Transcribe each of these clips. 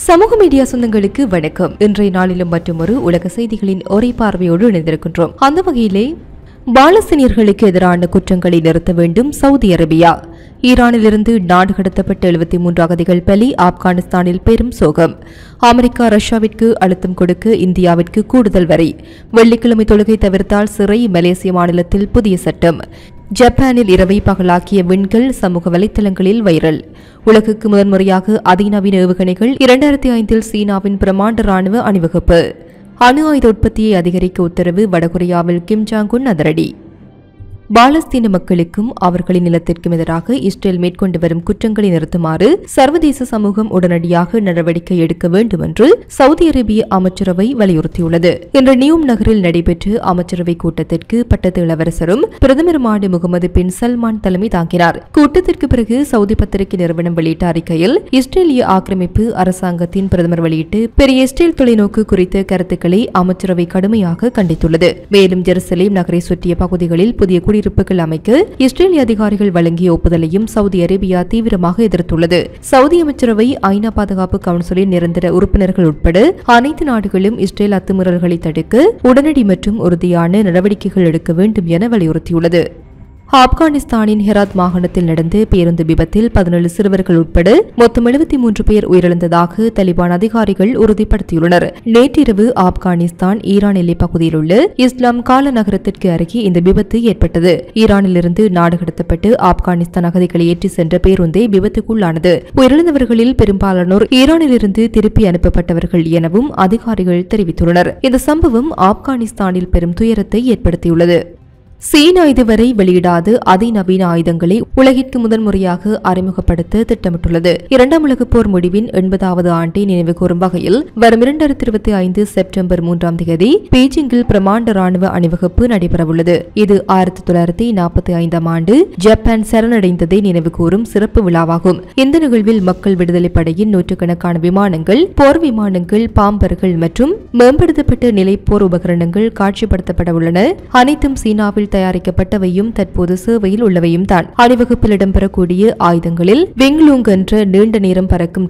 சமூக மீடியா சொந்தங்களுக்கு வணக்கம். இன்றைய நாளிலும் மற்றொரு உலக செய்திகளின் ஒரே பார்வையோடு இணைந்திருக்கின்றோம். அந்த வகையிலே பாலஸ்தீனியர்களுக்கு எதிரான குற்றங்களை நிறுத்த வேண்டும் சவுதி அரேபியா. ஈரானிலிருந்து நாடு கடத்தப்பட்ட 73 அகதிகள் பலி. ஆப்கானிஸ்தானில் பெரும் சோகம். அமெரிக்கா ரஷ்யாவிற்கு அழுத்தம் கொடுக்க இந்தியாவிற்கு கூடுதல் வரி. வெள்ளிக்கிழமை தொழுகை தவிர்த்தால் சிறை. மலேசிய மாநிலத்தில் புதிய சட்டம். ஜப்பானில் இரவை பகலாக்கிய விண்கள் சமூக வலைதளங்களில் வைரல். உலகுக்கு முதன்முறையாக அதிநவீன ஏவுகணைகள். 2005 சீனாவின் பிரமாண்ட ராணுவ அணிவகுப்பு. அணு ஆயுத உற்பத்தியை அதிகரிக்க உத்தரவு. வடகொரியாவில் கிம் ஜாங் உன் அதிரடி. பாலஸ்தீன மக்களுக்கும் அவர்களின் நிலத்திற்கும் எதிராக இஸ்ரேல் மேற்கொண்டு வரும் குற்றங்களை நிறுத்துமாறு சர்வதேச சமூகம் உடனடியாக நடவடிக்கை எடுக்க வேண்டும் என்று சவுதி அரேபிய அமைச்சரவை வலியுறுத்தியுள்ளது. இன்று நியூம் நகரில் நடைபெற்ற அமைச்சரவை கூட்டத்திற்கு பட்டத்து இளவரசரும் பிரதமருமான முகமது பின் சல்மான் தலைமை தாங்கினார். கூட்டத்திற்கு பிறகு சவுதி பத்திரிகை நிறுவனம் வெளியிட்ட அறிக்கையில் இஸ்ரேலிய ஆக்கிரமிப்பு அரசாங்கத்தின் பிரதமர் வெளியிட்டு பெரிய இஸ்ரேல் தொலைநோக்கு குறித்த கருத்துக்களை அமைச்சரவை கடுமையாக கண்டித்துள்ளது. மேலும் ஜெருசலேம் நகரை சுற்றிய பகுதிகளில் புதிய குடியிருப்புகள் அமைக்க இஸ்ரேலிய அதிகாரிகள் வழங்கிய ஒப்புதலையும் சவுதி அரேபியா தீவிரமாக எதிர்த்துள்ளது. சவுதி அமைச்சரவை ஐநா பாதுகாப்பு கவுன்சிலின் நிரந்தர உறுப்பினர்கள் உட்பட அனைத்து நாடுகளும் இஸ்ரேல் அத்துமீறல்களை தடுக்க உடனடி மற்றும் உறுதியான நடவடிக்கைகள் எடுக்க வேண்டும் என வலியுறுத்தியுள்ளது. ஆப்கானிஸ்தானின் ஹெராத் மாகாணத்தில் நடந்த பேருந்து விபத்தில் 17 சிறுவர்கள் உட்பட மொத்தம் 73 பேர் உயிரிழந்ததாக தலிபான் அதிகாரிகள் உறுதிப்படுத்தியுள்ளனர். நேற்றிரவு ஆப்கானிஸ்தான் ஈரான் எல்லைப் பகுதியில் உள்ள இஸ்லாம் கால நகரத்திற்கு அருகே இந்த விபத்து ஏற்பட்டது. ஈரானிலிருந்து நாடு கடத்தப்பட்டு ஆப்கானிஸ்தான் அகதிகளை ஏற்றி சென்ற பேருந்தே விபத்துக்குள்ளானது. உயிரிழந்தவர்களில் பெரும்பாலானோர் ஈரானிலிருந்து திருப்பி அனுப்பப்பட்டவர்கள் எனவும் அதிகாரிகள் தெரிவித்துள்ளனர். இந்த சம்பவம் ஆப்கானிஸ்தானில் பெரும் துயரத்தை ஏற்படுத்தியுள்ளது. சீனா இதுவரை வெளியிடாத அதிநவீன ஆயுதங்களை உலகிற்கு முதன்முறையாக அறிமுகப்படுத்த திட்டமிட்டுள்ளது. 2ஆம் உலகப் போர் முடிவின் 80வது ஆண்டை நினைவுகூரும் வகையில் வரும் 2025 செப்டம்பர் 3ஆம் தேதி பீஜிங்கில் பிரமாண்ட ராணுவ அணிவகுப்பு நடைபெறவுள்ளது. இது 1945ஆம் ஆண்டு ஜப்பான் சரணடைந்ததை நினைவுகூரும் சிறப்பு விழாவாகும். இந்த நிகழ்வில் மக்கள் விடுதலை படையின் நூற்றுக்கணக்கான விமானங்கள், போர் விமானங்கள், பாம்பர்கள் மற்றும் மேம்படுத்தப்பட்ட நிலை போர் உபகரணங்கள் காட்சிப்படுத்தப்பட உள்ளன. அனைத்தும் சீனாவில் தயாரிக்கப்பட்டவையும் தற்போது சேவையில் உள்ளவையும் தான். அணிவகுப்பில் இடம்பெறக்கூடிய ஆயுதங்களில் விங்லூங் என்ற நீண்ட நேரம் பறக்கும்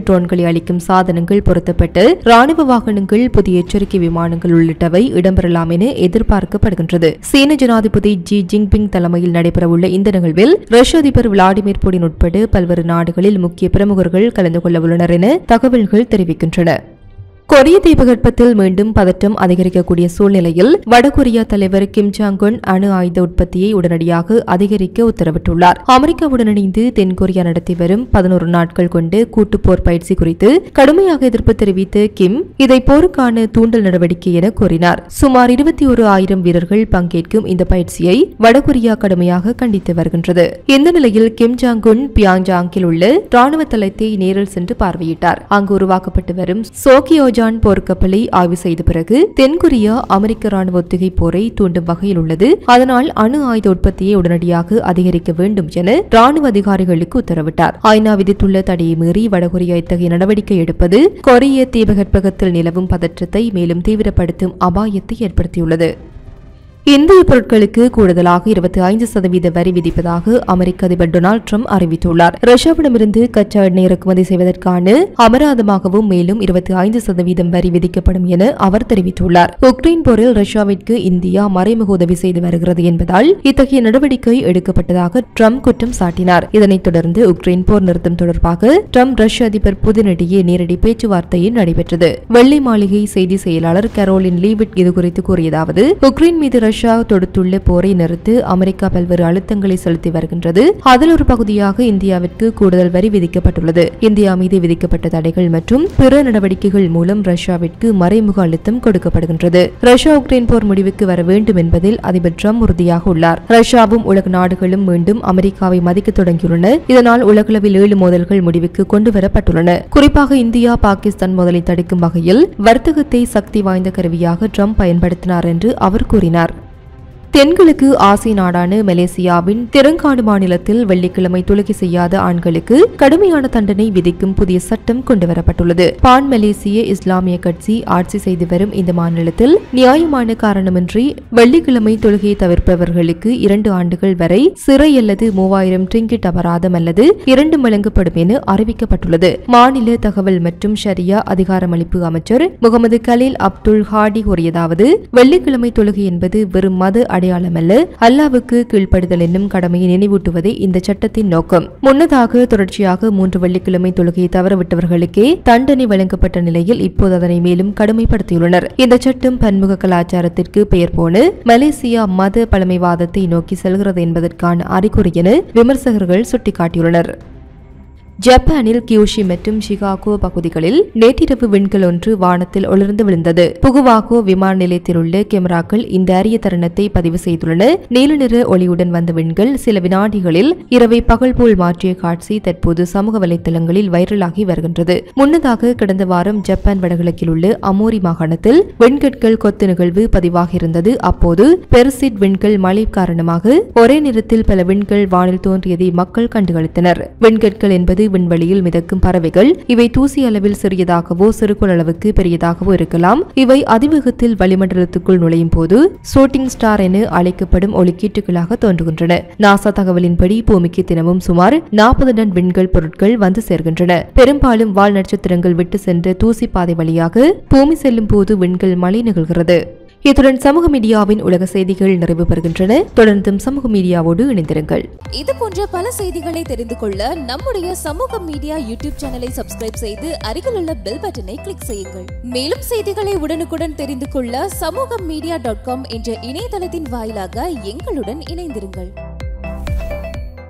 ட்ரோன்களை அளிக்கும் சாதனங்கள் பொருத்தப்பட்ட ராணுவ வாகனங்கள், புதிய எச்சரிக்கை விமானங்கள் உள்ளிட்டவை இடம்பெறலாம் என எதிர்பார்க்கப்படுகின்றது. சீன ஜனாதிபதி ஜி ஜின்பிங் தலைமையில் நடைபெறவுள்ள இந்த நிகழ்வில் ரஷ்ய அதிபர் விளாடிமிர் புடின் உட்பட பல்வேறு நாடுகளில் முக்கிய பிரமுகர்கள் கலந்து கொள்ள உள்ளனர் என தகவல்கள் தெரிவிக்கின்றன. கொரிய தீபகற்பத்தில் மீண்டும் பதற்றம் அதிகரிக்கக்கூடிய சூழ்நிலையில் வடகொரியா தலைவர் கிம் ஜாங் உன் அணு ஆயுத உற்பத்தியை உடனடியாக அதிகரிக்க உத்தரவிட்டுள்ளார். அமெரிக்காவுடன் இணைந்து தென்கொரியா நடத்தி வரும் 11 நாட்கள் கொண்டு கூட்டுப்போர் பயிற்சி குறித்து கடுமையாக எதிர்ப்பு தெரிவித்த கிம் இதை போருக்கான தூண்டல் நடவடிக்கை என கூறினார். சுமார் 21,000 வீரர்கள் பங்கேற்கும் இந்த பயிற்சியை வடகொரியா கடுமையாக கண்டித்து வருகின்றது. இந்த நிலையில் கிம் ஜாங் உன் பியாங்யாங்கில் உள்ள ராணுவ தளத்தை நேரில் சென்று பார்வையிட்டார். அங்கு உருவாக்கப்பட்டு வரும் சோகியோஜான் போர்க்கப்பலை ஆய்வு செய்த பிறகு தென்கொரியா அமெரிக்க ராணுவ ஒத்திகை போரை தூண்டும் வகையில் உள்ளது. அதனால் அணு ஆயுத உற்பத்தியை உடனடியாக அதிகரிக்க வேண்டும் என ராணுவ அதிகாரிகளுக்கு உத்தரவிட்டார். ஐநா விதித்துள்ள தடையை மீறி வடகொரியா இத்தகைய நடவடிக்கை எடுப்பது கொரிய தீபகற்பத்தில் நிலவும் பதற்றத்தை மேலும் தீவிரப்படுத்தும் அபாயத்தை ஏற்படுத்தியுள்ளது. இந்திய பொருட்களுக்கு கூடுதலாக 25% வரி விதிப்பதாக அமெரிக்க அதிபர் டொனால்டு டிரம்ப் அறிவித்துள்ளார். ரஷ்யாவிடமிருந்து கச்சா எண்ணெய் இறக்குமதி செய்வதற்கான அபராதமாகவும் மேலும் 25% வரி விதிக்கப்படும் என அவர் தெரிவித்துள்ளார். உக்ரைன் போரில் ரஷ்யாவிற்கு இந்தியா மறைமுக உதவி செய்து வருகிறது என்பதால் இத்தகைய நடவடிக்கை எடுக்கப்பட்டதாக டிரம்ப் குற்றம் சாட்டினார். இதனைத் தொடர்ந்து உக்ரைன் போர் நிறுத்தம் தொடர்பாக டிரம்ப் ரஷ்ய அதிபர் புதினிடையே நேரடி பேச்சுவார்த்தையில் நடைபெற்றது. வெள்ளை மாளிகை செய்தி செயலாளர் கரோலின் லீவிட் இதுகுறித்து கூறியதாவது, உக்ரைன் மீது ரஷ்யா தொடுத்துள்ள போரை நிறுத்த அமெரிக்கா பல்வேறு அழுத்தங்களை செலுத்தி வருகின்றது. அதில் ஒரு பகுதியாக இந்தியாவிற்கு கூடுதல் வரி விதிக்கப்பட்டுள்ளது. இந்தியா மீது விதிக்கப்பட்ட தடைகள் மற்றும் பிற நடவடிக்கைகள் மூலம் ரஷ்யாவிற்கு மறைமுக அழுத்தம் கொடுக்கப்படுகின்றது. ரஷ்யா உக்ரைன் போர் முடிவுக்கு வர வேண்டும் என்பதில் அதிபர் டிரம்ப் உறுதியாக உள்ளார். ரஷ்யாவும் உலக நாடுகளும் மீண்டும் அமெரிக்காவை மதிக்க தொடங்கியுள்ளன. இதனால் உலகளவில் 7 மோதல்கள் முடிவுக்கு கொண்டு வரப்பட்டுள்ளன. குறிப்பாக இந்தியா பாகிஸ்தான் மோதலை தடுக்கும் வகையில் வர்த்தகத்தை சக்தி வாய்ந்த கருவியாக டிரம்ப் பயன்படுத்தினார் என்று அவர் கூறினார். தென்கிழக்கு ஆசிய நாடான மலேசியாவின் தெலங்கானா மாநிலத்தில் வெள்ளிக்கிழமை தொழுகை செய்யாத ஆண்களுக்கு கடுமையான தண்டனை விதிக்கும் புதிய சட்டம் கொண்டுவரப்பட்டுள்ளது. பான் மலேசிய இஸ்லாமிய கட்சி ஆட்சி செய்து வரும் இந்த மாநிலத்தில் நியாயமான காரணமின்றி வெள்ளிக்கிழமை தொழுகையை தவிர்ப்பவர்களுக்கு 2 ஆண்டுகள் வரை சிறை அல்லது 3000 ரிங்கிட் அபராதம் அல்லது 2 வழங்கப்படும் என அறிவிக்கப்பட்டுள்ளது. மாநில தகவல் மற்றும் ஷரியா அதிகாரமளிப்பு அமைச்சர் முகமது கலீல் அப்துல் ஹாடி கூறியதாவது, வெள்ளிக்கிழமை தொழுகை என்பது வெறும் மத அடையாளமல்ல, அல்லாவுக்கு கீழ்ப்படுதல் என்னும் கடமையை நினைவூட்டுவதே இந்த சட்டத்தின் நோக்கம். முன்னதாக தொடர்ச்சியாக 3 வெள்ளிக்கிழமை தொழுகையை தவறவிட்டவர்களுக்கே தண்டனை வழங்கப்பட்ட நிலையில் இப்போது அதனை மேலும் கடுமைப்படுத்தியுள்ளனர். இந்த சட்டம் பன்முக கலாச்சாரத்திற்கு பெயர் போன மலேசியா மத பழமைவாதத்தை நோக்கி செல்கிறது என்பதற்கான அறிகுறி என விமர்சகர்கள் சுட்டிக்காட்டியுள்ளனர். ஜப்பானில் கியூஷி மற்றும் ஷிகாகோ பகுதிகளில் நேற்றிரவு விண்கல் ஒன்று வானத்தில் ஒளிர்ந்து விழுந்தது. புகுவாகோ விமான நிலையத்தில் உள்ள கேமராக்கள் இந்த அரிய தருணத்தை பதிவு செய்துள்ளன. நீல நிற ஒளியுடன் வந்த விண்கல் சில வினாடிகளில் இரவை பகல் போல் மாற்றிய காட்சி தற்போது சமூக வலைதளங்களில் வைரலாகி வருகின்றது. முன்னதாக கடந்த வாரம் ஜப்பான் வடகிழக்கில் உள்ள அமோரி மாகாணத்தில் விண்கற்கள் கொத்து நிகழ்வு பதிவாகியிருந்தது. அப்போது பெர்சிட் விண்கல் மழை காரணமாக ஒரே நேரத்தில் பல விண்கல் வானில் தோன்றியதை மக்கள் கண்டுகளித்தனர். விண்கற்கள் என்பது விண்வெளியில் மிதக்கும் பறவைகள். இவை தூசி அளவில் சிறியதாகவோ சிறுகோள் அளவுக்கு பெரியதாகவோ இருக்கலாம். இவை அதிவேகத்தில் வளிமண்டலத்துக்குள் நுழையும் போது ஷூட்டிங் ஸ்டார் என அழைக்கப்படும் ஒளிக்கீட்டுகளாக தோன்றுகின்றன. நாசா தகவலின்படி பூமிக்கு தினமும் சுமார் 40 டன் விண்கல் பொருட்கள் வந்து சேர்கின்றன. பெரும்பாலும் வால் நட்சத்திரங்கள் விட்டு சென்ற தூசி பாதை வழியாக பூமி செல்லும் போது விண்கல் மழை நிகழ்கிறது. இத்துடன் சமூக மீடியாவின் உலக செய்திகள் நிறைவு பெறுகின்றன. தொடர்ந்தும் சமூக மீடியாவோடு இணைந்திருங்கள். இது போன்ற பல செய்திகளை தெரிந்து கொள்ள நம்முடைய சமூக மீடியா யூடியூப் சேனலை சப்ஸ்கிரைப் செய்து அருகில் உள்ள பெல் பட்டனை கிளிக் செய்யுங்கள். மேலும் செய்திகளை உடனுக்குடன் தெரிந்து கொள்ள சமூகமீடியா.com என்ற இணையதளத்தின் வாயிலாக எங்களுடன் இணைந்திருங்கள்.